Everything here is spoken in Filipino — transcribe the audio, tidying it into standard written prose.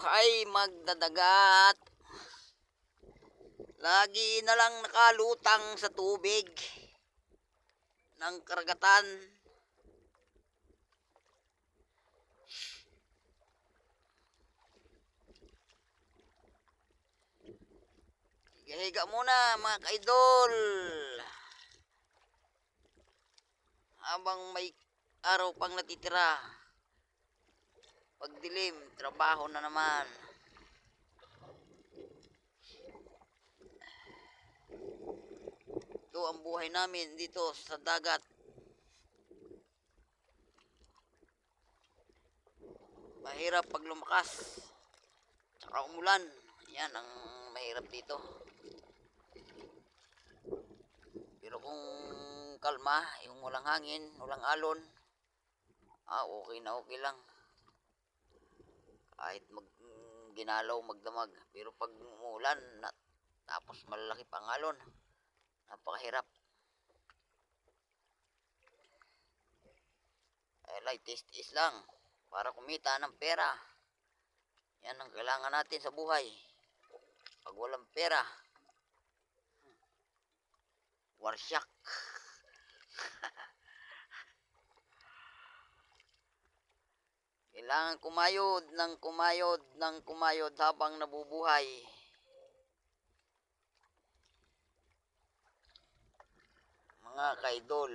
ay magdadagat. Lagi na lang nakalutang sa tubig ng karagatan. Higa muna mga kaidol. Habang may araw pang natitira. Pagdilim, trabaho na naman. Ito ang buhay namin dito sa dagat. Mahirap pag lumakas. Tsaka umulan. Yan ang mahirap dito. Pero kung kalma, yung walang hangin, walang alon, okay na okay lang. Kahit ginalaw, magdamag. Pero pag umulan, tapos malalaki pang alon, napakahirap. Like tis lang para kumita ng pera. Yan ang kailangan natin sa buhay. Pag walang pera, warsyak. Kailangan kumayod habang nabubuhay. Mga kaidol.